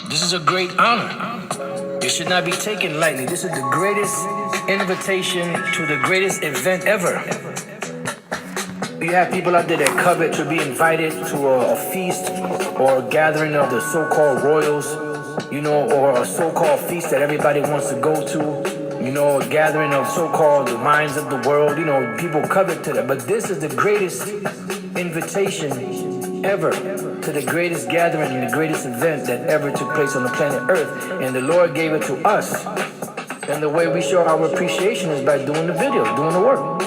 This is a great honor. It should not be taken lightly. This is the greatest invitation to the greatest event ever. You have people out there that covet to be invited to a feast or a gathering of the so-called royals, or a so-called feast that everybody wants to go to, a gathering of so-called the minds of the world. People covet to that. But this is the greatest invitation ever to the greatest gathering and the greatest event that ever took place on the planet Earth. And the Lord gave it to us. And the way we show our appreciation is by doing the video, doing the work.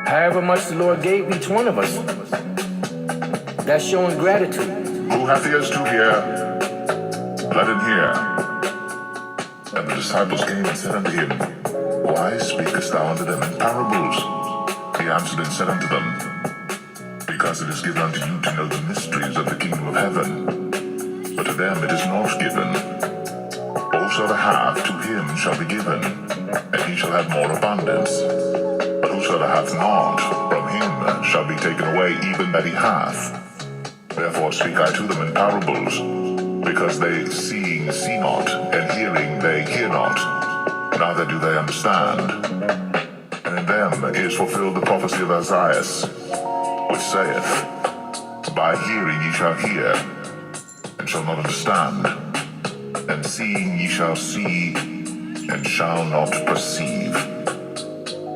However much the Lord gave each one of us, that's showing gratitude. Who hath ears to hear, let him hear. And the disciples came and said unto him, Why speakest thou unto them in parables? He answered and said unto them, Because it is given unto you to know the mysteries of the kingdom of heaven, but to them it is not given. Also to have, to him shall be given, and he shall have more abundance. But whosoever hath not, from him shall be taken away even that he hath. Therefore speak I to them in parables, because they seeing see not, and hearing they hear not, neither do they understand. And in them is fulfilled the prophecy of Isaiah, which saith, By hearing ye shall hear, and shall not understand, and seeing ye shall see, and shall not perceive.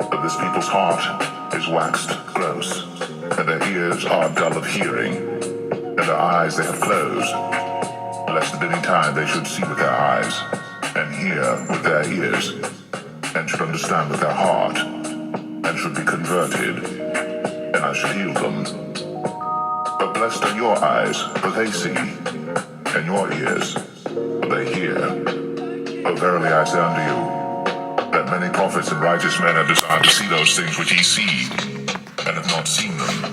But this people's heart is waxed gross, and their ears are dull of hearing, and their eyes they have closed, lest at any time they should see with their eyes, and hear with their ears, and should understand with their heart, and should be converted, and I should heal them. But blessed are your eyes, for they see, and your ears, for they hear. For verily I say unto you, that many prophets and righteous men have desired to see those things which ye see, and have not seen them,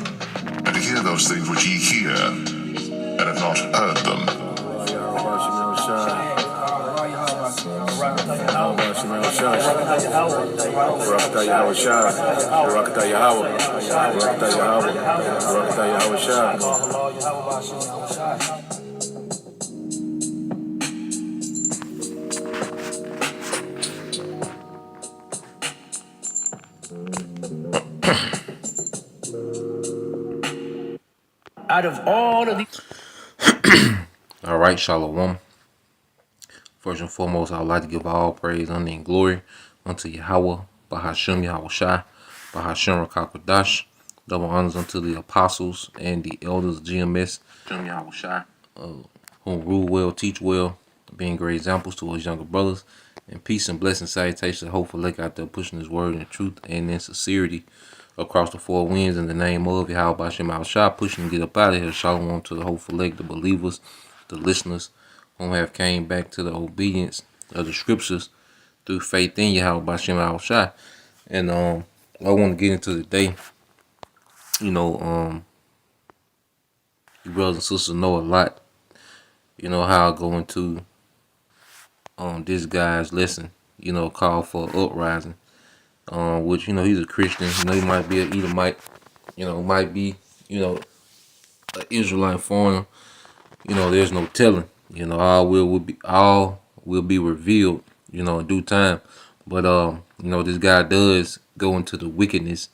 and to hear those things which ye hear, and have not heard them. Out of all of these. All right, Shalom. First and foremost, I would like to give all praise, honor, and glory unto Yahweh, Bahashem Yahushai, Bahashem Rakakwadash. Double honors unto the apostles and the elders of GMS, Yahushai, who rule well, teach well, being great examples to us younger brothers. And peace and blessing, salutation, hopeful lake out there pushing his word in truth and in sincerity across the four winds in the name of Yahweh Bahashem Yahushai, pushing to get up out of here. Shalom to the hopeful lake, the believers, the listeners who have came back to the obedience of the scriptures through faith in Yahweh Bahashem Yahushai. And I want to get into today. You brothers and sisters know a lot. You know how I go into this guy's lesson, called for uprising. Which, he's a Christian. He might be an Edomite, might be, an Israelite foreigner. There's no telling. All will be revealed, in due time. But this guy does go into the wickedness,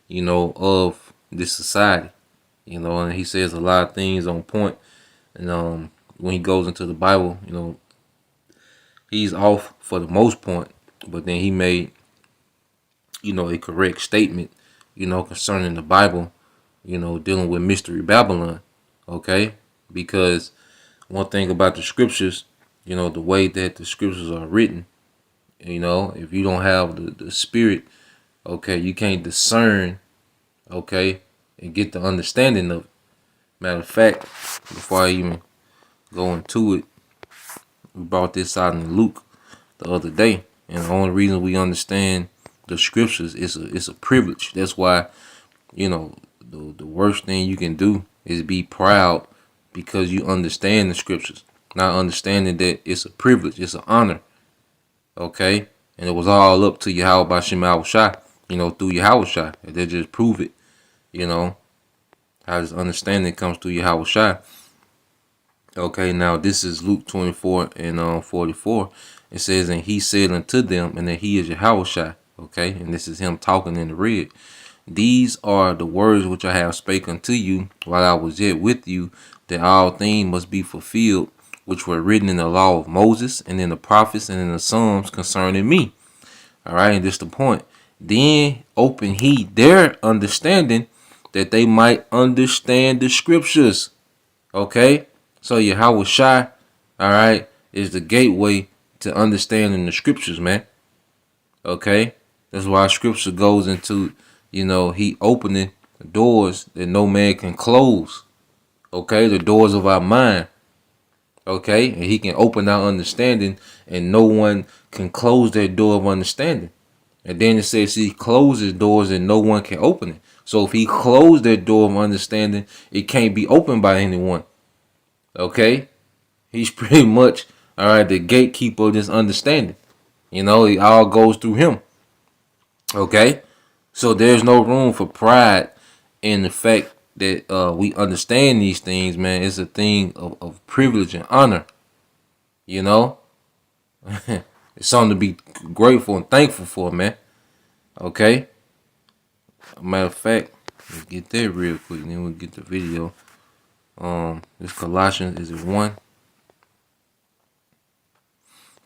of this society. And he says a lot of things on point. And when he goes into the Bible, he's off for the most part. But then he made, a correct statement, concerning the Bible, dealing with Mystery Babylon. Okay? Because one thing about the scriptures, the way that the scriptures are written, if you don't have the spirit, okay, you can't discern, okay, and get the understanding of it. Matter of fact, before I even go into it, we brought this out in Luke the other day, and the only reason we understand the scriptures is a privilege. That's why, the worst thing you can do is be proud because you understand the scriptures, not understanding that it's a privilege, it's an honor. Okay, and it was all up to Yahweh Bahashem Yahushai, through Yahushai. They just prove it, how this understanding comes through Yahushai. Okay, now this is Luke 24 and 44. It says, and he said unto them, and that he is Yahushua. Okay, and this is him talking in the red. These are the words which I have spoken to you while I was yet with you, that all things must be fulfilled, which were written in the law of Moses and in the prophets and in the Psalms concerning me. All right, and this the point. Then open he their understanding, that they might understand the scriptures. Okay, so Yahweh Shai, all right, is the gateway to understanding the scriptures, man. Okay, that's why scripture goes into, he opening doors that no man can close. Okay, the doors of our mind. Okay, and he can open our understanding, and no one can close that door of understanding. And then it says he closes doors and no one can open it. So if he closed that door of understanding, it can't be opened by anyone. Okay, he's pretty much, all right, the gatekeeper of this understanding. It all goes through him. Okay, so there's no room for pride in the fact that we understand these things, man. It's a thing of privilege and honor. You know, it's something to be grateful and thankful for, man. Okay. Matter of fact, let's get that real quick, then we'll get the video. This Colossians is it 1?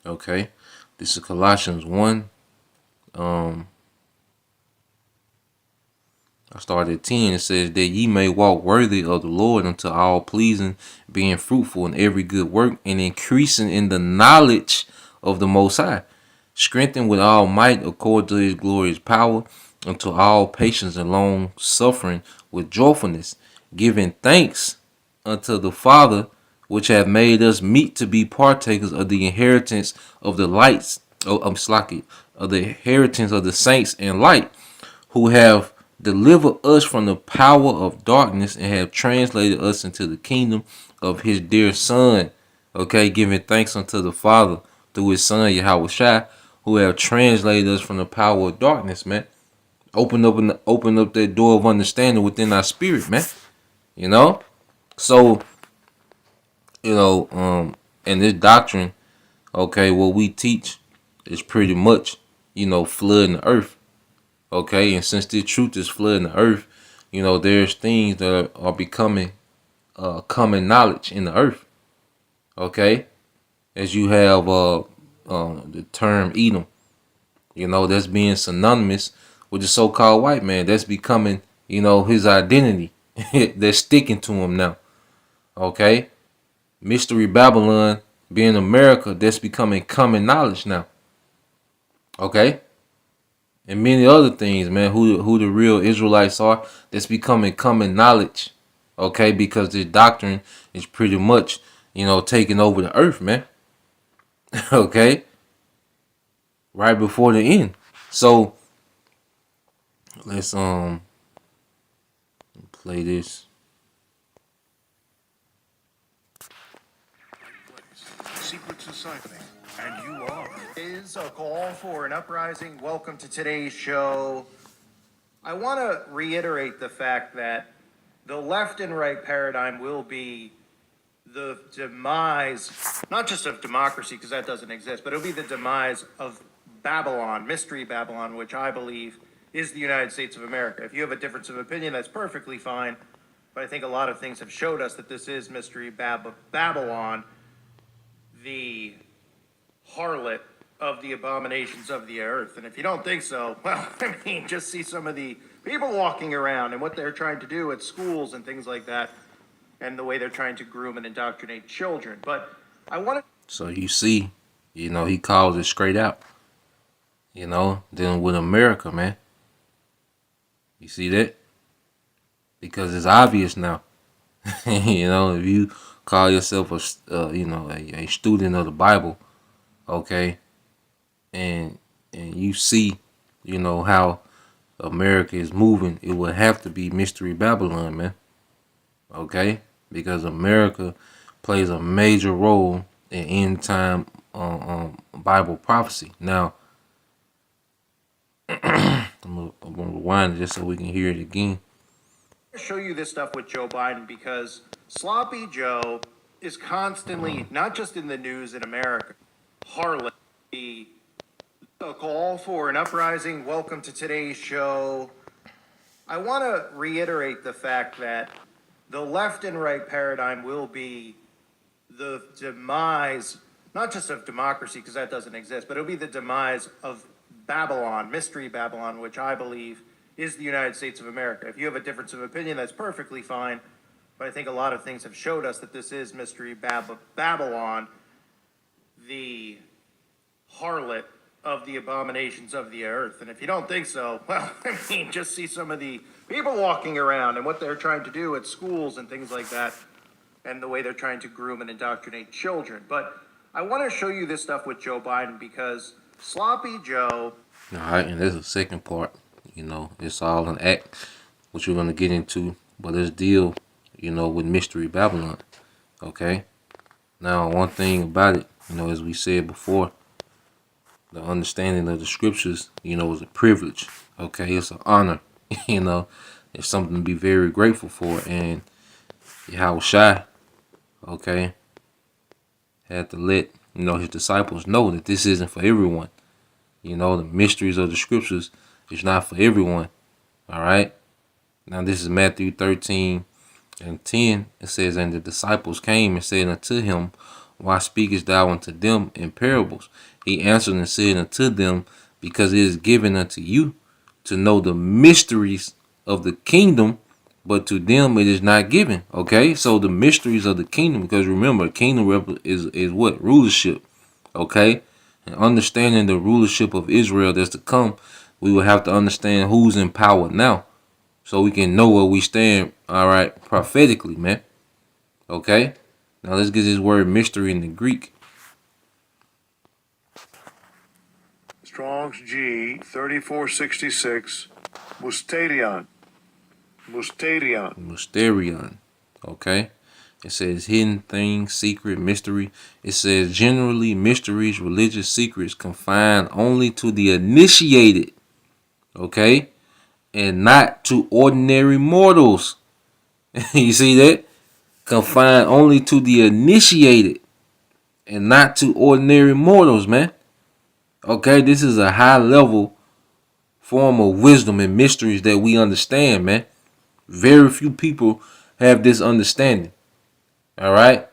Okay. This is Colossians 1. I started at 10. It says that ye may walk worthy of the Lord unto all pleasing, being fruitful in every good work, and increasing in the knowledge of the Most High, strengthened with all might according to his glorious power, unto all patience and long suffering with joyfulness, giving thanks unto the Father, which hath made us meet to be partakers of the inheritance of the lights, of the inheritance of the saints in light, who have delivered us from the power of darkness and have translated us into the kingdom of his dear Son. Okay, giving thanks unto the Father through his Son, Yahweh Shai, who have translated us from the power of darkness, man. Open up that door of understanding within our spirit, man. You know? So, and this doctrine, okay, what we teach is pretty much, flooding the earth. Okay, and since the truth is flooding the earth, there's things that are becoming common knowledge in the earth. Okay, as you have the term Edom, that's being synonymous with the so-called white man. That's becoming, his identity. That's sticking to him now. Okay, Mystery Babylon being America, that's becoming common knowledge now. Okay. And many other things, man, who the real Israelites are, that's becoming common knowledge, okay? Because this doctrine is pretty much, taking over the earth, man, okay? Right before the end. So let's play this. Secrets of Siphoning, and you are. Is a call for an uprising. Welcome to today's show. I want to reiterate the fact that the left and right paradigm will be the demise, not just of democracy, because that doesn't exist, but it'll be the demise of Babylon, Mystery Babylon, which I believe is the United States of America. If you have a difference of opinion, that's perfectly fine. But I think a lot of things have showed us that this is Mystery Babylon, the harlot of the abominations of the earth. And if you don't think so, well, I mean, just see some of the people walking around and what they're trying to do at schools and things like that, and the way they're trying to groom and indoctrinate children. But I want to. So you see, he calls it straight out, dealing with America, man. You see that? Because it's obvious now. If you call yourself a student of the Bible, okay, and you see, how America is moving, it would have to be Mystery Babylon, man. Okay, because America plays a major role in end time Bible prophecy. Now, I'm gonna rewind it just so we can hear it again. Show you this stuff with Joe Biden because Sloppy Joe is constantly, not just in the news in America, harlot, a call for an uprising. Welcome to today's show. I want to reiterate the fact that the left and right paradigm will be the demise, not just of democracy, because that doesn't exist, but it'll be the demise of Babylon, Mystery Babylon, which I believe is the United States of America. If you have a difference of opinion, that's perfectly fine. But I think a lot of things have showed us that this is Mystery Babylon, the harlot of the abominations of the earth. And if you don't think so, well, I mean, just see some of the people walking around and what they're trying to do at schools and things like that, and the way they're trying to groom and indoctrinate children. But I want to show you this stuff with Joe Biden because Sloppy Joe. All right, and there's a second part. It's all an act, which we're gonna get into. But let's deal, with Mystery Babylon. Okay. Now, one thing about it, as we said before, the understanding of the scriptures, is a privilege. Okay, it's an honor. It's something to be very grateful for. And Yahushua, okay, had to let his disciples know that this isn't for everyone. The mysteries of the scriptures is not for everyone. All right. Now this is Matthew 13:10. It says, and the disciples came and said unto him, why speakest thou unto them in parables? He answered and said unto them, because it is given unto you to know the mysteries of the kingdom, but to them it is not given. Okay, so the mysteries of the kingdom, because remember, kingdom is what? Rulership. Okay, and understanding the rulership of Israel that's to come, we will have to understand who's in power now, so we can know where we stand. All right, prophetically, man. Okay, now let's get this word mystery in the Greek. Strong's G 3466, Musterion. Mysterion. Okay. It says hidden thing, secret, mystery. It says generally mysteries, religious secrets confined only to the initiated. Okay. And not to ordinary mortals. You see that? Confined only to the initiated and not to ordinary mortals, man. Okay, this is a high level form of wisdom and mysteries that we understand, man. Very few people have this understanding. All right.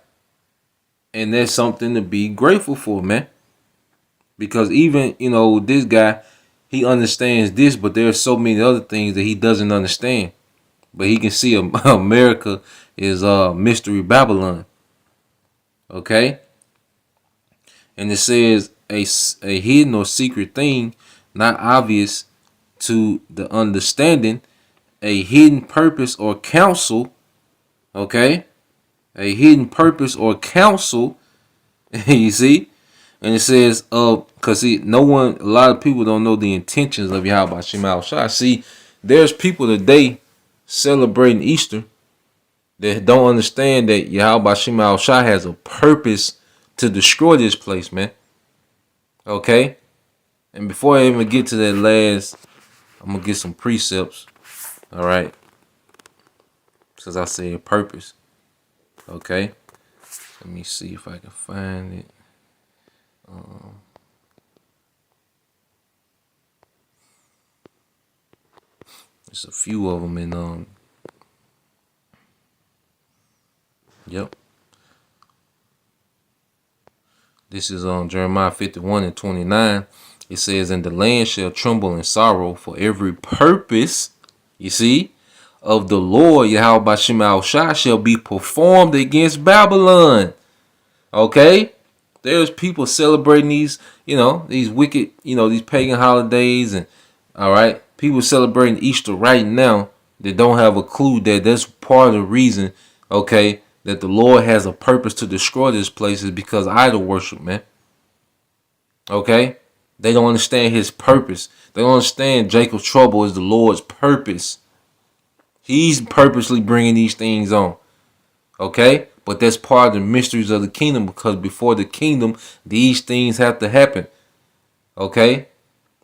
And that's something to be grateful for, man. Because even, this guy, he understands this, but there are so many other things that he doesn't understand. But he can see America is Mystery Babylon. Okay. And it says a hidden or secret thing, not obvious to the understanding, a hidden purpose or counsel. Okay. A hidden purpose or counsel. You see? And it says, because a lot of people don't know the intentions of Yahweh Shema Shai. See, there's people today celebrating Easter that don't understand that Yahweh Shema Shai has a purpose to destroy this place, man. Okay? And before I even get to that last, I'm going to get some precepts. All right? Because I said purpose. Okay? Let me see if I can find it. There's a few of them in yep. This is on Jeremiah 51:29. It says, and the land shall tremble in sorrow for every purpose, you see, of the Lord Yahweh Shema Shai shall be performed against Babylon. Okay? There's people celebrating these, these wicked, these pagan holidays, and all right, people celebrating Easter right now that don't have a clue that that's part of the reason, okay, that the Lord has a purpose to destroy this place is because idol worship, man. Okay? They don't understand his purpose. They don't understand Jacob's trouble is the Lord's purpose. He's purposely bringing these things on. Okay? But that's part of the mysteries of the kingdom, because before the kingdom, these things have to happen. Okay?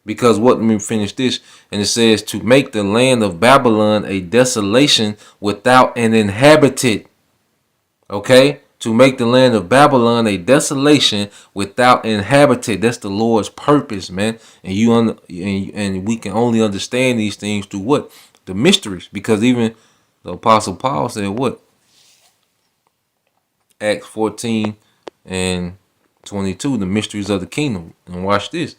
Because let me finish this. And it says, to make the land of Babylon a desolation without an inhabitant. Okay? to make the land of Babylon a desolation without inhabitant. That's the Lord's purpose, man. And and we can only understand these things through what? The mysteries. Because even the Apostle Paul said what? Acts 14 and 22, the mysteries of the kingdom. And watch this.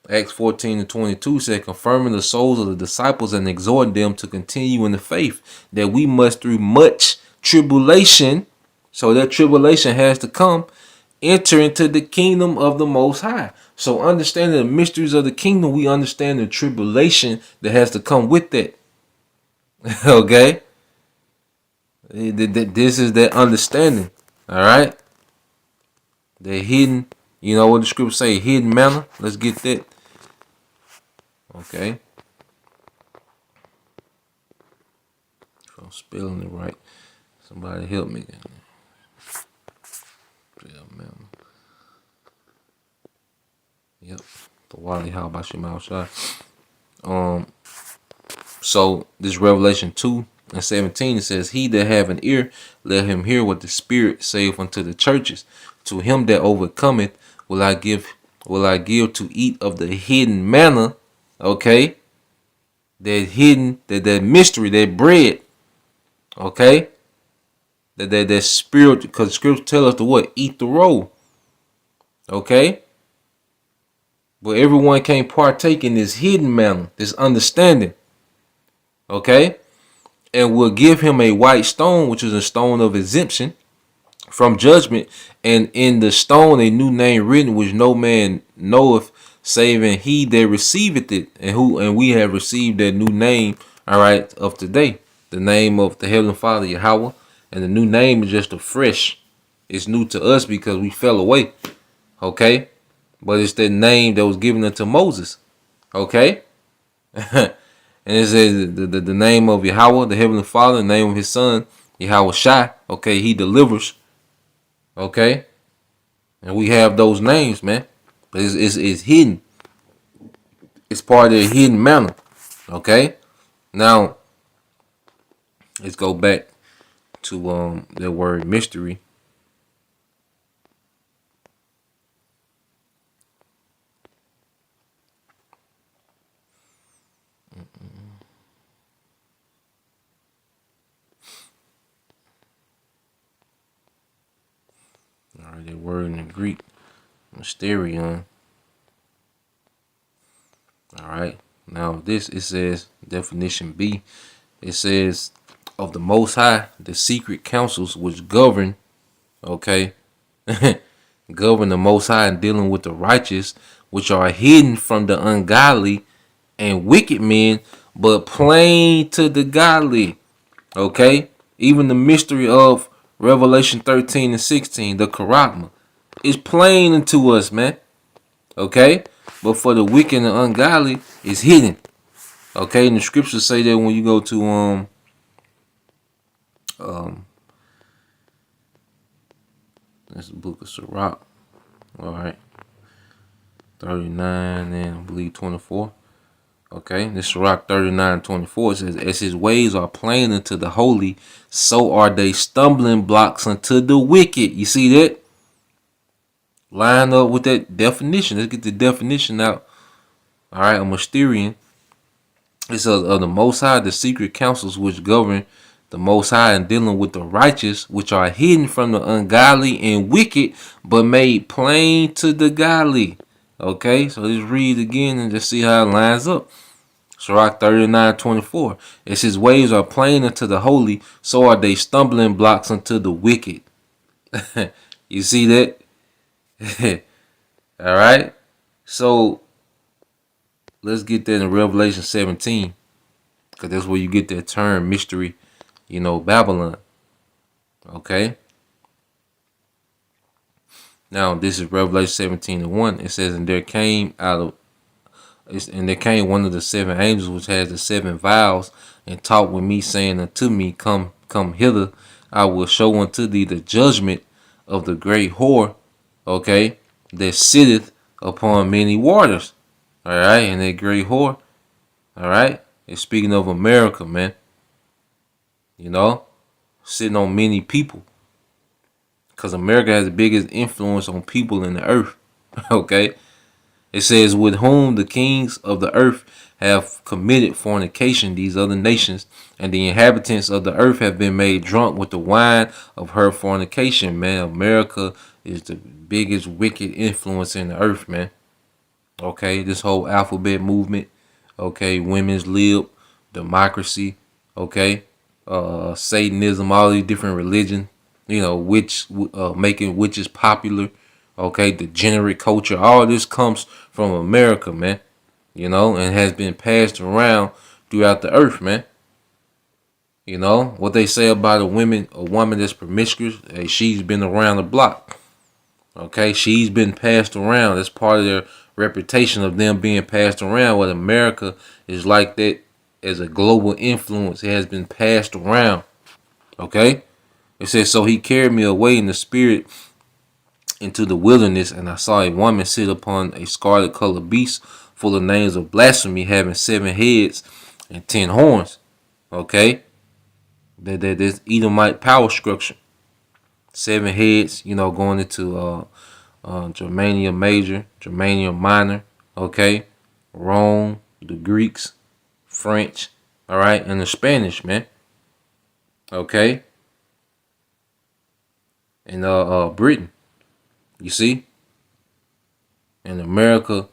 Acts 14 and 22 said, confirming the souls of the disciples and exhorting them to continue in the faith, that we must through much tribulation, so that tribulation has to come, enter into the kingdom of the Most High. So understanding the mysteries of the kingdom, we understand the tribulation that has to come with that. Okay? This is that understanding. All right? The hidden, you know what the scripture say, hidden manna. Let's get that. Okay. If I'm spelling it right, somebody help me. Yep. The Wally, how about your mouth shot? So this Revelation 2 and 17, it says, he that have an ear, let him hear what the Spirit saith unto the churches. To him that overcometh will I give to eat of the hidden manna. Okay. That hidden, that mystery, that bread. Okay. That spirit, because scripture tell us to what? Eat the roll. Okay. But everyone can't partake in this hidden manna, this understanding. Okay. And will give him a white stone, which is a stone of exemption from judgment, and in the stone a new name written, which no man knoweth, saving he that receiveth it, and we have received that new name, all right, of today, the name of the Heavenly Father Yahweh, and the new name is just a fresh. It's new to us because we fell away, okay, but it's that name that was given unto Moses, okay. And it says the name of Yahweh, the Heavenly Father, the name of His Son, Yahweh Shai. Okay, He delivers. Okay, and we have those names, man. But it's hidden. It's part of the hidden manna. Okay, now let's go back to the word mystery. All right, that word in the Greek, mysterion. All right, now this, it says definition B. It says of the Most High, the secret counsels which govern. Okay, govern the Most High in dealing with the righteous, which are hidden from the ungodly and wicked men, but plain to the godly. Okay, even the mystery of Revelation 13 and 16, the Charisma, is plain unto us, man. Okay, but for the wicked and ungodly, it's hidden. Okay, and the scriptures say that when you go to that's the book of Sirach. All right, 39 and I believe 24. Okay, this Sirach 39:24 says, as his ways are plain unto the holy, so are they stumbling blocks unto the wicked. You see that? Line up with that definition. Let's get the definition out. All right, a mysterion. It says of the Most High, the secret counsels which govern the Most High in dealing with the righteous, which are hidden from the ungodly and wicked, but made plain to the godly. Okay, so let's read again and just see how it lines up. Sirach 39:24. As his ways are plain unto the holy, so are they stumbling blocks unto the wicked. You see that? All right. So let's get that in Revelation 17, because that's where you get that term mystery, Babylon. Okay. Now this is Revelation 17:1. It says, and there came one of the seven angels which has the seven vials, and talked with me, saying unto me, come hither, I will show unto thee the judgment of the great whore, okay, that sitteth upon many waters. All right, and that great whore, all right, it's speaking of America, man. Sitting on many people. because America has the biggest influence on people in the earth. Okay, it says, with whom the kings of the earth have committed fornication, these other nations, and the inhabitants of the earth have been made drunk with the wine of her fornication. Man, America is the biggest wicked influence in the earth, man. Okay, this whole alphabet movement, okay, women's lib, democracy, okay, Satanism, all these different religions, making witches popular, okay, degenerate culture, all this comes from America, man, and has been passed around throughout the earth, man. What they say about a woman that's promiscuous, hey, she's been around the block. Okay, she's been passed around. That's part of their reputation of them being passed around. What America is like that as a global influence. It has been passed around. Okay, it says, so he carried me away in the spirit into the wilderness, and I saw a woman sit upon a scarlet colored beast full of names of blasphemy, having 7 heads and 10 horns. Okay, this Edomite power structure. 7 heads, going into Germania Major, Germania Minor, okay, Rome, the Greeks, French, all right, and the Spanish, man, okay, and Britain, you see, and America,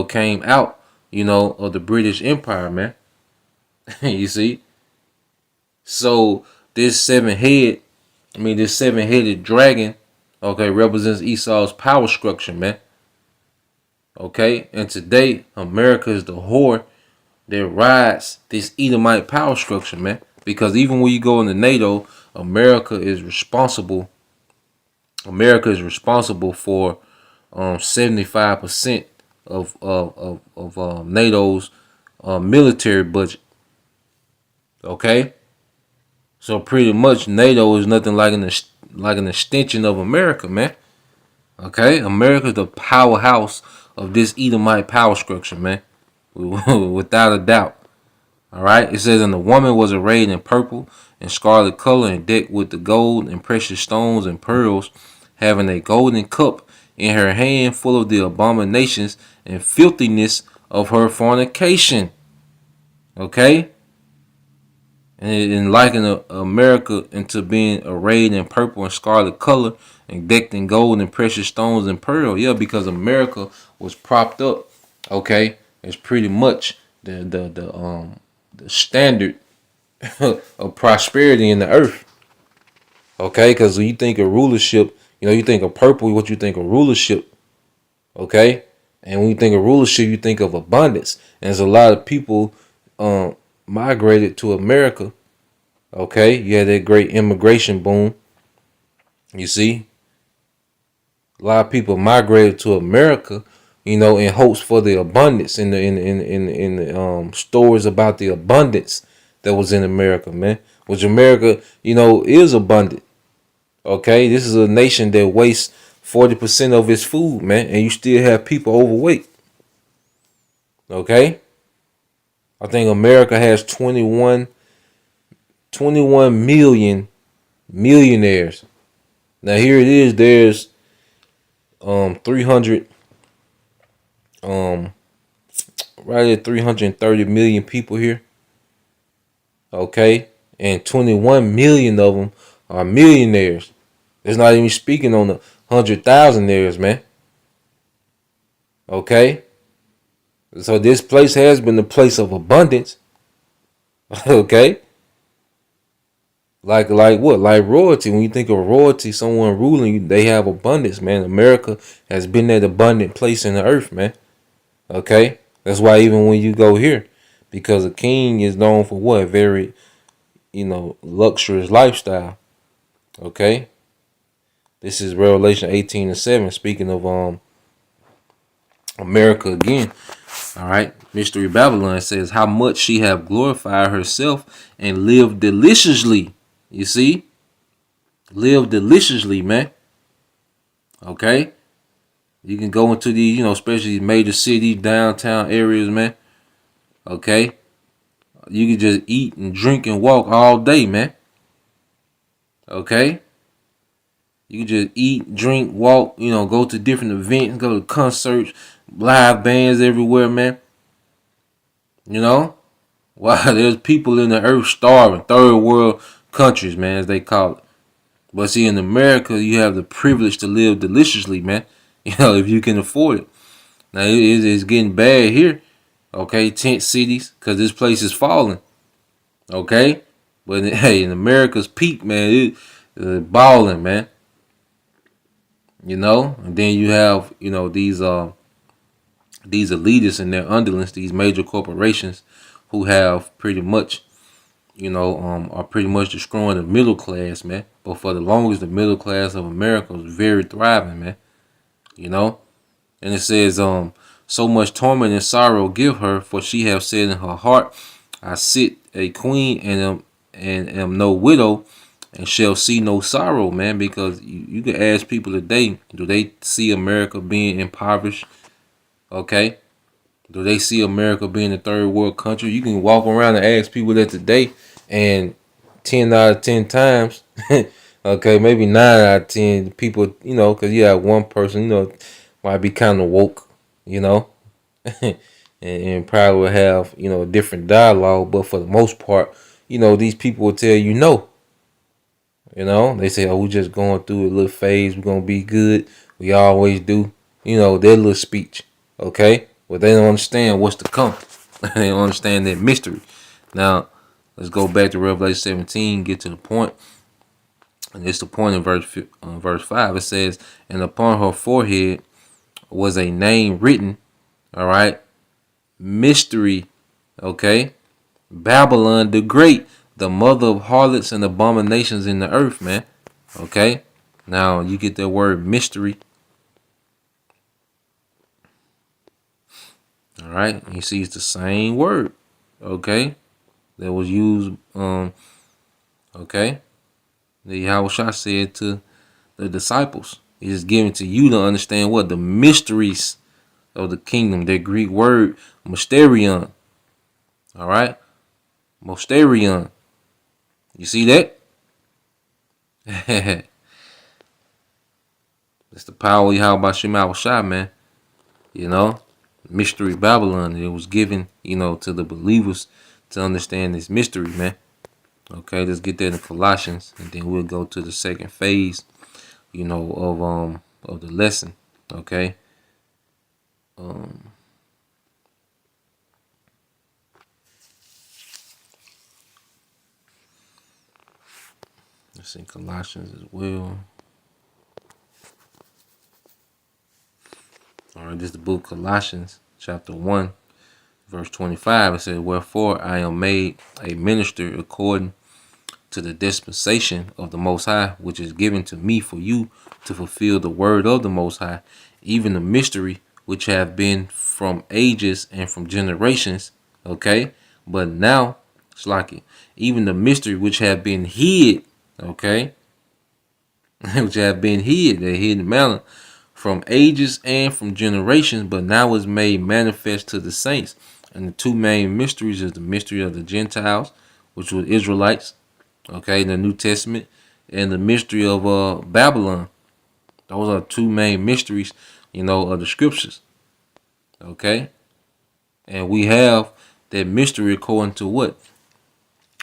came out, of the British Empire, man, you see, so this 7-headed dragon, okay, represents Esau's power structure, man. Okay, and today America is the whore that rides this Edomite power structure, man. Because even when you go into NATO, America is responsible. America is responsible for 75% of NATO's military budget. Okay, so pretty much NATO is nothing like an extension of America, man. Okay, America is the powerhouse of this Edomite power structure, man, without a doubt. All right, it says, and the woman was arrayed in purple and scarlet color and decked with the gold and precious stones and pearls, having a golden cup in her hand full of the abominations and filthiness of her fornication. Okay, and liken America into being arrayed in purple and scarlet color and decked in gold and precious stones and pearl. Yeah, because America was propped up. Okay, it's pretty much the standard of prosperity in the earth. Okay, because when you think of rulership, you think of purple. What you think of rulership? Okay, and when you think of rulership, you think of abundance. And there's a lot of people migrated to America. Okay, you had that great immigration boom. You see, a lot of people migrated to America, in hopes for the abundance in the stories about the abundance that was in America, man. Which America, is abundant. Okay, this is a nation that wastes 40% of its food, man, and you still have people overweight. Okay, I think America has 21 million millionaires. Now here it is. There's 300 right at 330 million people here. Okay, and 21 million of them are millionaires. It's not even speaking on the 100,000aires, man. Okay, so this place has been the place of abundance. Okay. Like what? Like royalty. When you think of royalty, someone ruling you, they have abundance, man. America has been that abundant place in the earth, man. Okay? That's why even when you go here, because a king is known for what? Very, luxurious lifestyle. Okay? This is Revelation 18:7, speaking of America again. All right. Mystery Babylon says, how much she have glorified herself and lived deliciously. You see? Live deliciously, man. Okay? You can go into these, especially major cities, downtown areas, man. Okay? You can just eat and drink and walk all day, man. Okay? You can just eat, drink, walk, go to different events, go to concerts, live bands everywhere, man. You know? Wow, there's people in the earth starving, third world countries, man, as they call it. But see, in America, you have the privilege to live deliciously, man. If you can afford it. Now, it's getting bad here, okay? Tent cities, because this place is falling, okay? But, hey, in America's peak, man, it's balling, man. And then you have, these elitists and their underlings, these major corporations who have pretty much, are pretty much destroying the middle class, man. But for the longest, the middle class of America was very thriving, man. You know, and it says, so much torment and sorrow give her, for she have said in her heart, I sit a queen and am no widow, and shall see no sorrow, man. Because you can ask people today, do they see America being impoverished? Okay. Do they see America being a third world country? You can walk around and ask people that today, and 10 out of 10 times, okay, maybe 9 out of 10 people, because you have one person, might be kind of woke, and probably will have, a different dialogue. But for the most part, these people will tell you no. They say, oh, we just going through a little phase. We're going to be good. We always do. Their little speech. Okay? But they don't understand what's to come. They don't understand that mystery. Now, let's go back to Revelation 17, get to the point. And it's the point in verse 5. It says, and upon her forehead was a name written, all right? Mystery, okay? Babylon the Great, the mother of harlots and abominations in the earth, man. Okay? Now, you get that word mystery. All right? You see it's the same word, okay? That was used, okay? The Yahushua said to the disciples. It is given to you to understand what? The mysteries of the kingdom. That Greek word, mysterion. All right? Mysterion. You see that? It's the power of Yahweh Shai, man. Mystery Babylon. It was given, to the believers to understand this mystery, man. Okay, let's get that in Colossians, and then we'll go to the second phase, of the lesson. Okay. Let's see Colossians as well. All right, this is the book Colossians, chapter 1, verse 25. It says, wherefore I am made a minister according to the dispensation of the Most High, which is given to me for you to fulfill the word of the Most High, even the mystery which have been from ages and from generations. Okay, but now it's like it, even the mystery which have been hid. Okay, which have been hid, the hidden manner from ages and from generations, but now is made manifest to the saints. And the two main mysteries is the mystery of the Gentiles, which was Israelites, okay, in the New Testament, and the mystery of Babylon. Those are two main mysteries, of the scriptures. Okay? And we have that mystery according to what?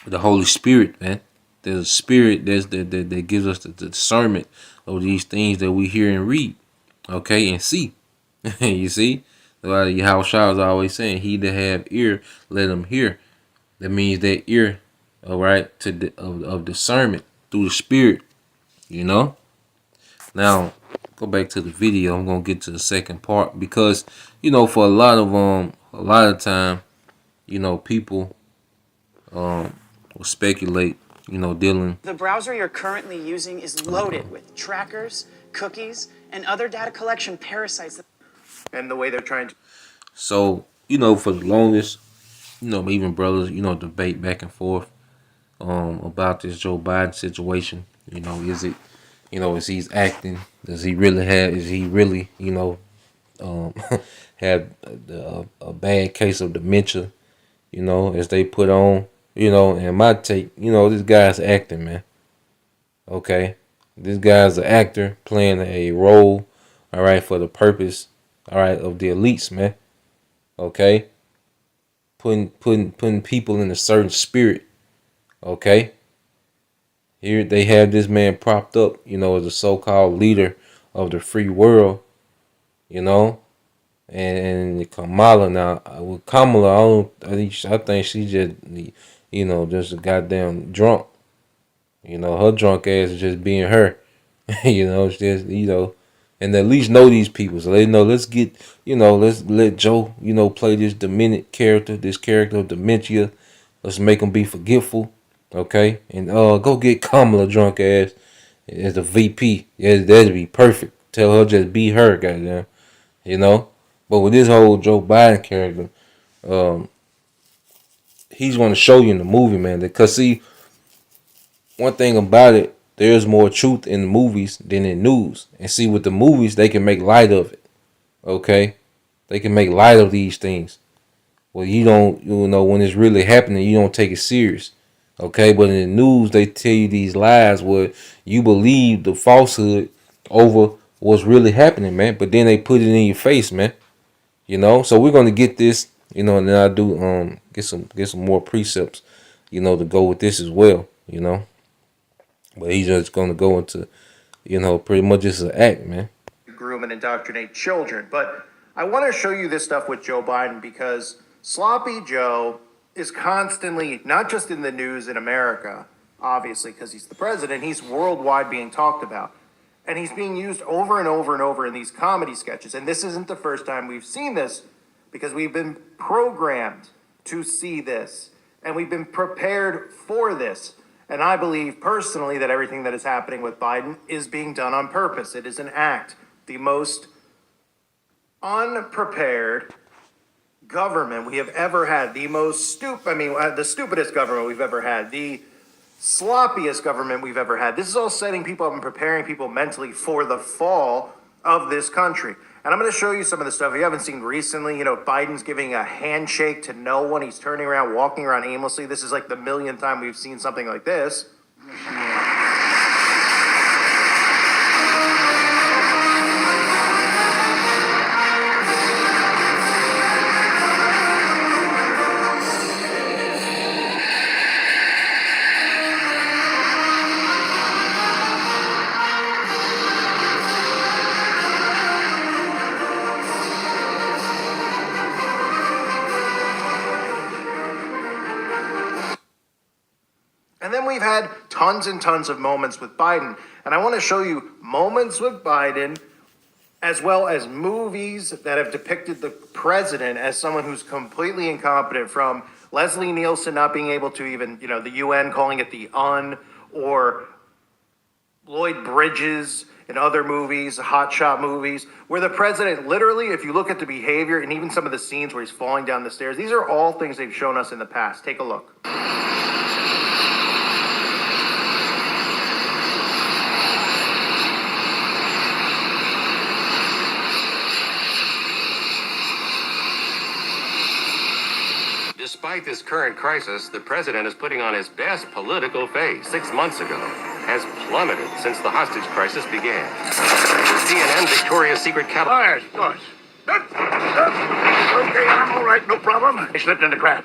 The Holy Spirit, man. There's a spirit that gives us the discernment of these things that we hear and read. Okay, and see. You see? Yahushua is always saying, he that have ear, let him hear. That means that ear, all right, of discernment through the spirit, Now, go back to the video. I'm gonna get to the second part because, for a lot of time, people will speculate, dealing. The browser you're currently using is loaded with trackers, cookies, and other data collection parasites. And the way they're trying to. So, for the longest, even brothers, debate back and forth about this Joe Biden situation. Is it, is he's acting? Does he really have? Is he really, have a bad case of dementia? As they put on, and my take, this guy's acting, man. Okay, This guy's an actor playing a role, all right, for the purpose, all right, of the elites, man. Okay, putting people in a certain spirit. Okay, here they have this man propped up, as a so-called leader of the free world, you know. And Kamala now, with Kamala, I think she just, just a goddamn drunk. Her drunk ass is just being her. It's just, and at least know these people. So they know, let's let Joe, play this demented character, this character of dementia. Let's make him be forgetful. Okay? And go get Kamala drunk ass as the VP. Yeah, that'd be perfect. Tell her just be her, goddamn. You know? But with this whole Joe Biden character, um, he's going to show you in the movie, man. Because see, one thing about it, there's more truth in the movies than in news. And see, with the movies, they can make light of it. Okay, they can make light of these things. Well, you don't, when it's really happening, you don't take it serious. Okay, but in the news, they tell you these lies where you believe the falsehood over what's really happening, man. But then they put it in your face, man. So we're gonna get this, and then I do get some more precepts, to go with this as well, But he's just gonna go into, pretty much just an act, man. Groom and indoctrinate children. But I want to show you this stuff with Joe Biden because Sloppy Joe is constantly, not just in the news in America, obviously, because he's the president, he's worldwide being talked about. And he's being used over and over and over in these comedy sketches. And this isn't the first time we've seen this because we've been programmed to see this and we've been prepared for this. And I believe personally that everything that is happening with Biden is being done on purpose. It is an act. The most unprepared government we have ever had, the stupidest government we've ever had, the sloppiest government we've ever had. This is all setting people up and preparing people mentally for the fall of this country. And I'm going to show you some of the stuff you haven't seen recently. Biden's giving a handshake to no one. He's turning around, walking around aimlessly. This is like the millionth time we've seen something like this. And then we've had tons and tons of moments with Biden. And I want to show you moments with Biden as well as movies that have depicted the president as someone who's completely incompetent, from Leslie Nielsen not being able to even, the UN calling it the or Lloyd Bridges in other movies, hotshot movies, where the president literally, if you look at the behavior and even some of the scenes where he's falling down the stairs, these are all things they've shown us in the past. Take a look. Despite this current crisis, the president is putting on his best political face. 6 months ago, has plummeted since the hostage crisis began. The CNN Victoria's Secret cabinet. Yes. Okay, I'm all right, no problem. I slipped in the crab.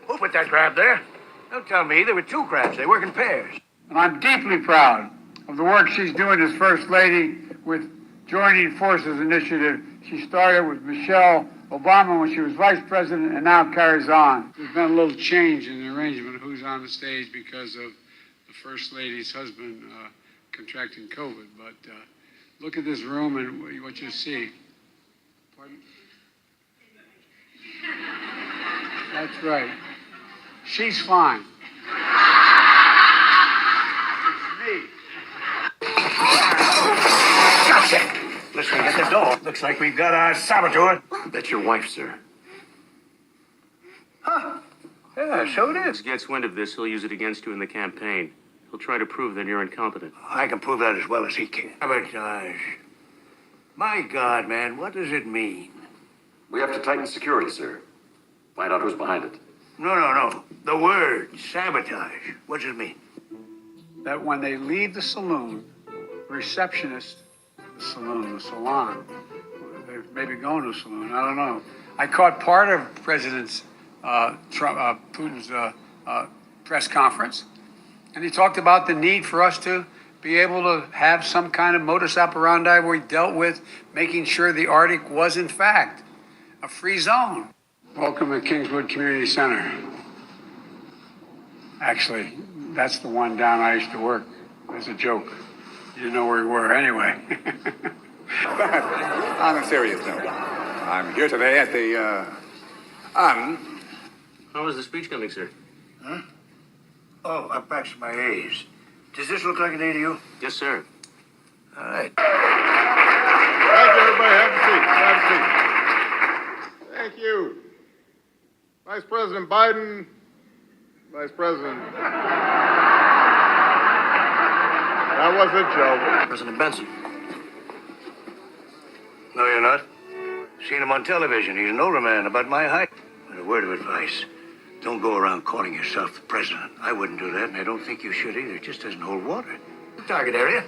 Who put that crab there? Don't tell me. There were two crabs. They work in pairs. And I'm deeply proud of the work she's doing as First Lady with Joining Forces Initiative. She started with Michelle Obama when she was Vice President and now carries on. There's been a little change in the arrangement of who's on the stage because of the First Lady's husband contracting COVID. But look at this room and what you see. Pardon? That's right. She's fine. It's me. Gotcha. Let's go get the door. Looks like we've got our saboteur. That's your wife, sir. Huh. Yeah, so it is. If he gets wind of this, he'll use it against you in the campaign. He'll try to prove that you're incompetent. I can prove that as well as he can. Sabotage. My God, man, what does it mean? We have to tighten security, sir. Find out who's behind it. No. The word sabotage. What does it mean? that when they leave the saloon, the receptionist, the salon, they may be going to a saloon, I don't know. I caught part of Putin's press conference, and he talked about the need for us to be able to have some kind of modus operandi where we dealt with making sure the Arctic was, in fact, a free zone. Welcome to Kingswood Community Center. Actually, that's the one down I used to work. As a joke. You didn't know where we were anyway. But on a serious note, I'm here today at the, How was the speech coming, sir? Huh? Oh, I'm practicing my A's. Does this look like an A to you? Yes, sir. All right. Thank you, everybody. Have a seat. Have a seat. Thank you. Vice President Biden, Vice President. That was a joke. President Benson. No, you're not. Seen him on television. He's an older man, about my height. But a word of advice. Don't go around calling yourself the president. I wouldn't do that, and I don't think you should either. It just doesn't hold water. Target area?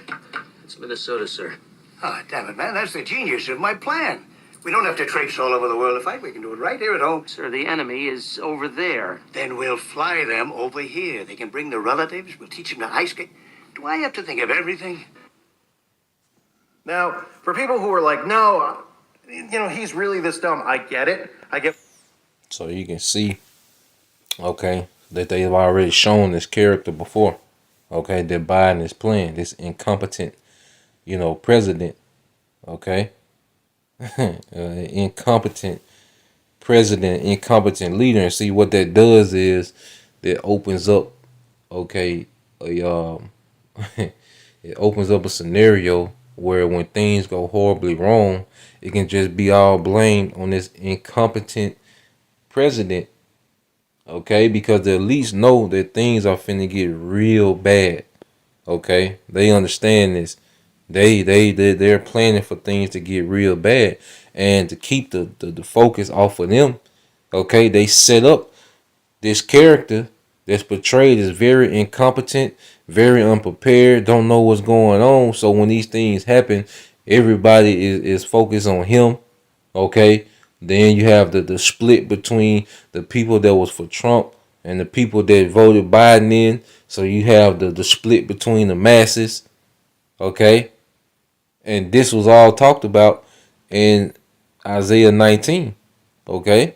It's Minnesota, sir. Ah, damn it, man. That's the genius of my plan. We don't have to traipse all over the world to fight. We can do it right here at home. Sir, the enemy is over there. Then we'll fly them over here. They can bring their relatives. We'll teach them to ice skate. Do I have to think of everything? Now, for people who are like, no, he's really this dumb, I get it. I get. So you can see, okay, that they've already shown this character before. Okay, that Biden is playing this incompetent, president. Okay, incompetent president, incompetent leader. And see what that does is that opens up, okay, it opens up a scenario where when things go horribly wrong, it can just be all blamed on this incompetent president. Okay, because they at least know that things are finna get real bad. Okay, they understand this. They're planning for things to get real bad, and to keep the focus off of them. Okay, they set up this character that's portrayed as very incompetent, very unprepared, don't know what's going on. So when these things happen, everybody is focused on him. Okay, then you have the split between the people that was for Trump and the people that voted Biden in. So you have the split between the masses. Okay, and this was all talked about in Isaiah 19. Okay.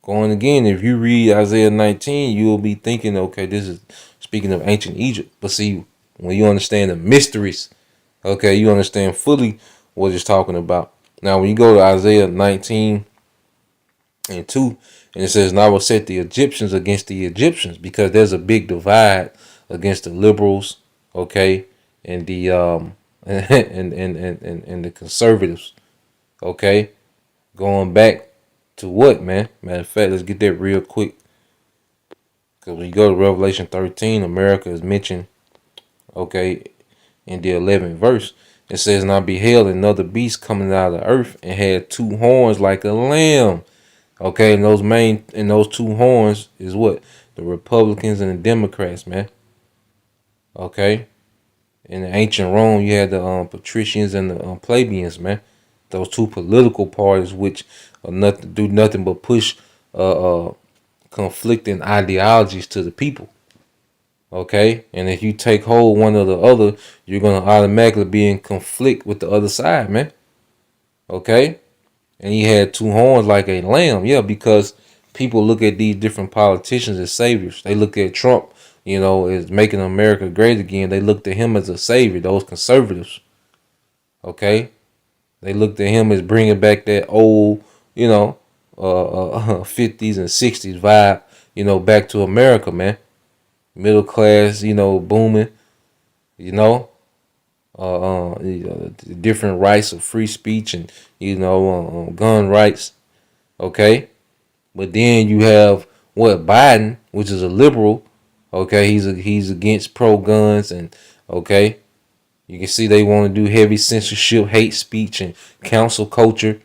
Going again, if you read Isaiah 19, you'll be thinking, okay, this is speaking of ancient Egypt. But see, when you understand the mysteries, okay, you understand fully what it's talking about. Now, when you go to Isaiah 19 and 2, and it says, and I will set the Egyptians against the Egyptians, because there's a big divide against the liberals, okay, and the and the conservatives, okay, going back to what, man? Matter of fact, let's get that real quick. Because when you go to Revelation 13, America is mentioned, okay, in the 11th verse. It says, and I beheld another beast coming out of the earth and had two horns like a lamb. Okay, and those two horns is what? The Republicans and the Democrats, man. Okay. In the ancient Rome, you had the patricians and the plebeians, man. Those two political parties, which do nothing but push conflicting ideologies to the people. Okay, and if you take hold one or the other, you're gonna automatically be in conflict with the other side, man. Okay, and he had two horns like a lamb, yeah, because people look at these different politicians as saviors. They look at Trump, as making America great again. They looked at him as a savior. Those conservatives, okay. They looked at him as bringing back that old, 50s and 60s vibe, back to America, man. Middle class, booming, different rights of free speech and, gun rights, okay? But then you have, Biden, which is a liberal, okay? He's against pro-guns and, okay? You can see they want to do heavy censorship, hate speech, and cancel culture.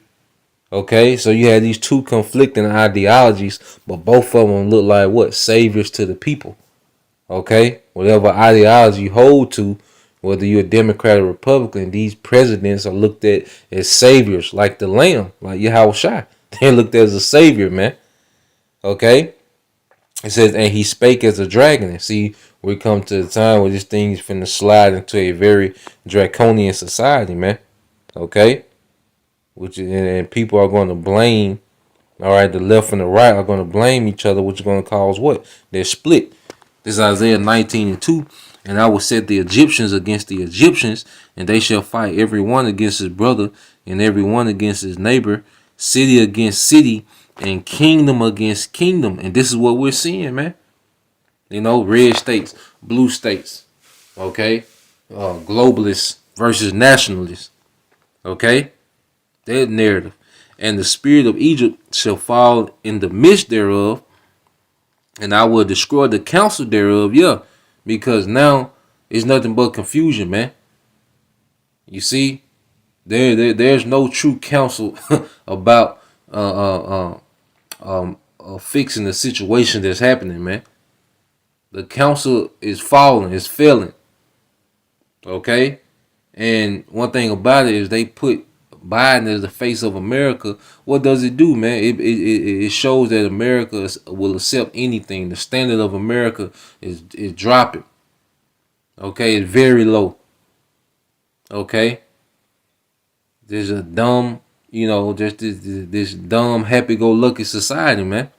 Okay, so you have these two conflicting ideologies, but both of them look like what? Saviors to the people. Okay, whatever ideology you hold to, whether you're a Democrat or Republican, these presidents are looked at as saviors, like the Lamb, like Yahweh Shai. They're looked at as a savior, man. Okay, it says, and he spake as a dragon. And see, we come to the time where this thing's finna slide into a very draconian society, man. Okay, which is, and people are going to blame. All right, the left and the right are going to blame each other, which is going to cause what? They're split. This is Isaiah 19:2. And I will set the Egyptians against the Egyptians, and they shall fight every one against his brother, and every one against his neighbor, city against city, and kingdom against kingdom. And this is what we're seeing, man. You know, red states, blue states, okay? Globalists versus nationalists, okay? That narrative. And the spirit of Egypt shall fall in the midst thereof, and I will destroy the counsel thereof. Yeah, because now it's nothing but confusion, man. You see, there's no true counsel about fixing the situation that's happening, man. The counsel is falling, is failing. Okay, and one thing about it is they put Biden as the face of America. What does it do, man? It shows that America will accept anything. The standard of America is dropping. Okay, it's very low. Okay, there's a dumb, just this dumb happy-go-lucky society, man.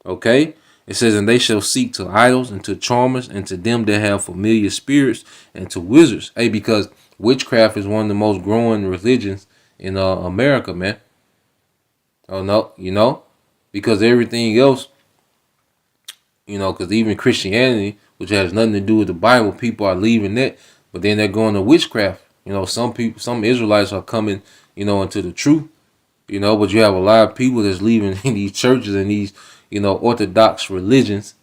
Okay, it says, and they shall seek to idols and to charmers and to them that have familiar spirits and to wizards. Hey, because witchcraft is one of the most growing religions in America, man. Oh no, because everything else, because even Christianity, which has nothing to do with the Bible, people are leaving that, but then they're going to witchcraft. Some people, some Israelites are coming, into the truth, but you have a lot of people that's leaving in these churches and these, Orthodox religions,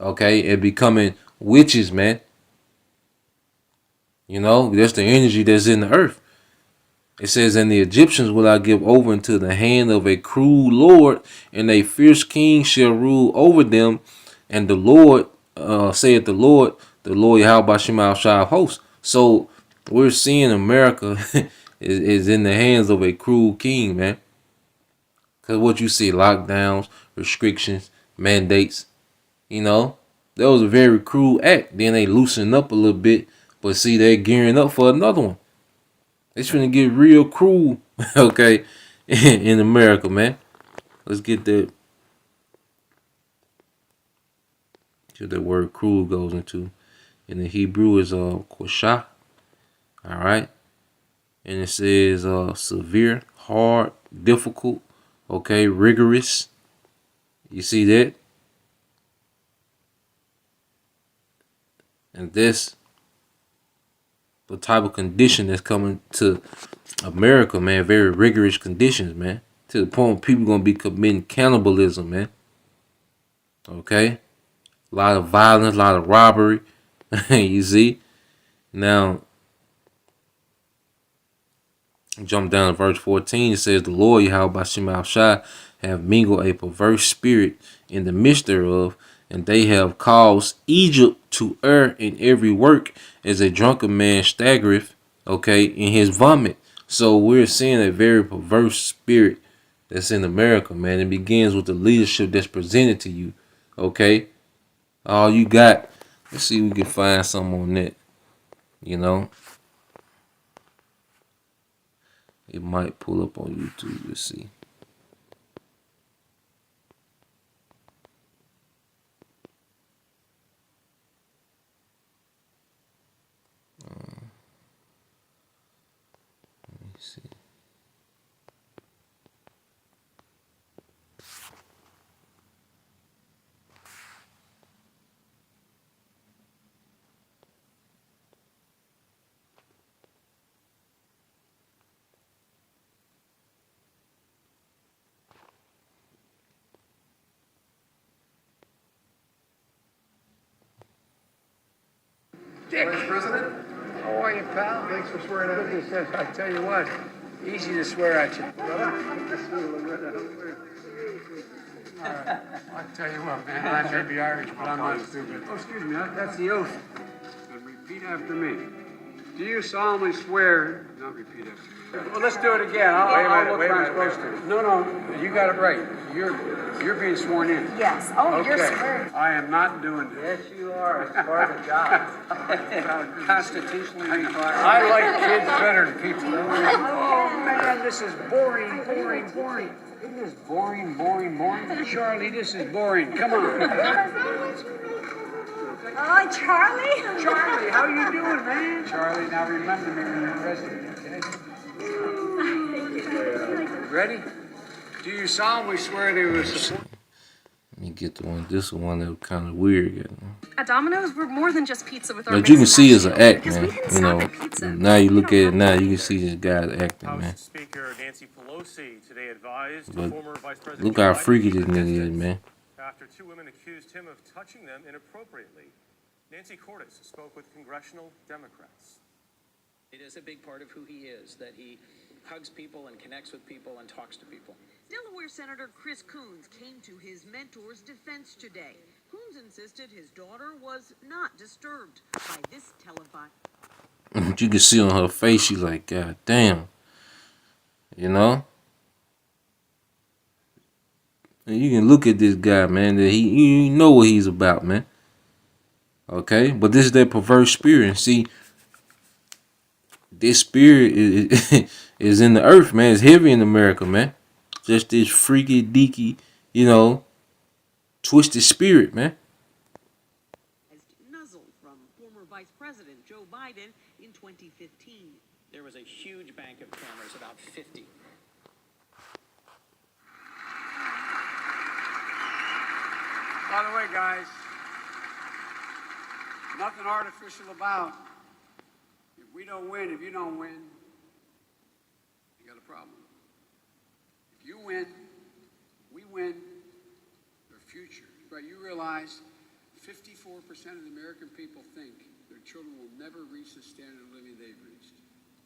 okay, and becoming witches, man. That's the energy that's in the earth. It says, and the Egyptians will I give over into the hand of a cruel lord, and a fierce king shall rule over them. And the Lord, saith the Lord Yahweh Shema Shai of hosts. So we're seeing America is in the hands of a cruel king, man. Because what you see, lockdowns, restrictions, mandates, that was a very cruel act. Then they loosen up a little bit, but see, they're gearing up for another one. It's finna get real cruel, okay, in America, man. Let's get that. See what that word cruel goes into. In the Hebrew is kwashah, all right, and it says severe, hard, difficult, okay, rigorous. You see that? And this the type of condition that's coming to America, man. Very rigorous conditions, man. To the point where people gonna be committing cannibalism, man. Okay, a lot of violence, a lot of robbery. You see, now jump down to verse 14. It says, the Lord Yahweh Bashim Shai have mingled a perverse spirit in the midst thereof, and they have caused Egypt to err in every work, as a drunken man staggereth, okay, in his vomit. So we're seeing a very perverse spirit that's in America, man. It begins with the leadership that's presented to you, okay? All you got, let's see if we can find something on that, It might pull up on YouTube. Let's see. Let me see. Vice President, how are you, pal? Thanks for swearing at me. I tell you what, easy to swear at you. I tell you what, man, I may be Irish, but I'm not stupid. Oh, excuse me, that's the oath. And repeat after me. Do you solemnly swear, not repeat after me. Well, let's do it again. I'll look where I'm supposed to. No, you got it right. You're being sworn in. Yes. Oh, Okay. you're swearing. I am not doing this. Yes, you are. It's part of the job. Constitutionally required. I like kids better than people. Oh, man, this is boring. Isn't this boring? Charlie, this is boring. Come on. Oh, Charlie. Charlie, how you doing, man? Charlie, now remember me when you're president, okay? Ready? Do you solemnly swear to support? Let me get the one. This one that was kind of weird. You know? At Domino's, we're more than just pizza with our. But you can see it's an act, because man. we can You know, stop at pizza. now you look at it now, you can see this guy's acting, man. House Speaker Nancy Pelosi today advised But former Vice President look Joe how Biden freaky to this keep nigga is, distance man. after two women accused him of touching them inappropriately. Nancy Cordes spoke with congressional Democrats. It is a big part of who he is, that he hugs people and connects with people and talks to people. Delaware Senator Chris Coons came to his mentor's defense today. Coons insisted his daughter was not disturbed by this televised. You can see on her face, she's like, God damn. You know? And you can look at this guy, man, that you know what he's about, man. Okay? But this is that perverse spirit. And see, this spirit is in the earth, man. It's heavy in America, man. Just this freaky deaky, you know, twisted spirit, man. Nuzzled from former Vice President Joe Biden in 2015. There was a huge bank of cameras, about 50. By the way, guys, nothing artificial about. If we don't win, if you don't win, you got a problem. If you win, we win, their future. Right, you realize 54% of the American people think their children will never reach the standard of living they've reached.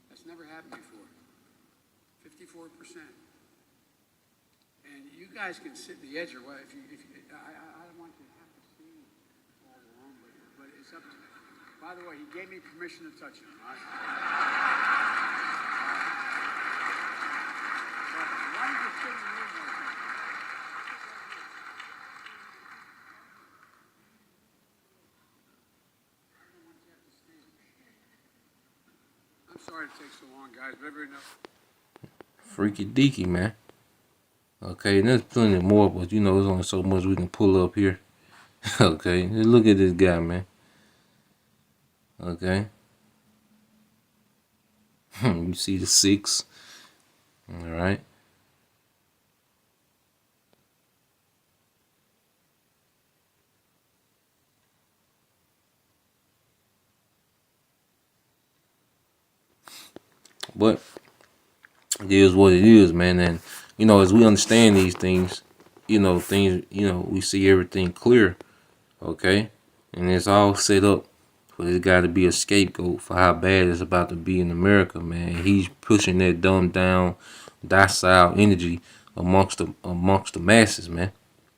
That's never happened before. 54%. And you guys can sit in the edge or what, if you I don't want you to have to see all along, but it's up to you. By the way, he gave me permission to touch him. All right? Why don't you sit in the room like that? I'm sorry it takes so long, guys, but everyone knows. Freaky deaky, man. Okay, and there's plenty more, but you know, there's only so much we can pull up here. Okay, just look at this guy, man. Okay. You see the 6. All right. But it is what it is, man. And, you know, as we understand these things, you know, we see everything clear, okay? And it's all set up for this guy to be a scapegoat for how bad it's about to be in America, man. He's pushing that dumbed down, docile energy amongst the masses, man.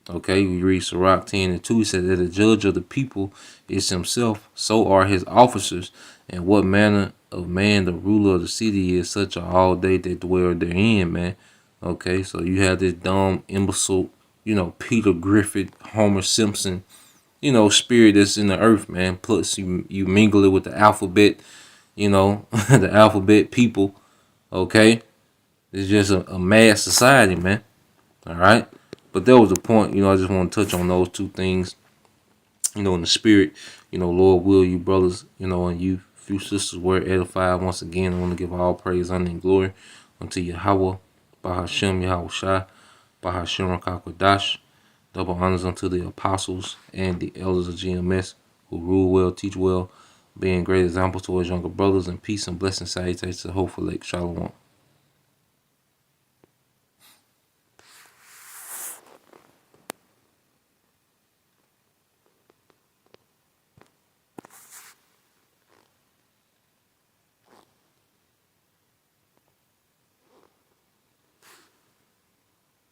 Okay, we read Sirach 10:2. He said that the judge of the people is himself, so are his officers. And what manner of man the ruler of the city is, such are all they that dwell therein, man. Okay, so you have this dumb, imbecile, you know, Peter Griffin, Homer Simpson, you know, spirit that's in the earth, man. Plus you mingle it with the alphabet, you know, the alphabet people, okay? It's just a mad society, man. All right? But that was the point, you know, I just want to touch on those two things, you know, in the spirit, you know, Lord will you brothers, you know, and you few sisters were edified. Once again, I want to give all praise, honor, and glory unto Yahweh, Bahashem, Yahweh Shai, Bahashem Rakakwadash. Double honors unto the apostles and the elders of GMS who rule well, teach well, being great examples to our younger brothers, and peace and blessing salutations to Hopeful Lake Shalom.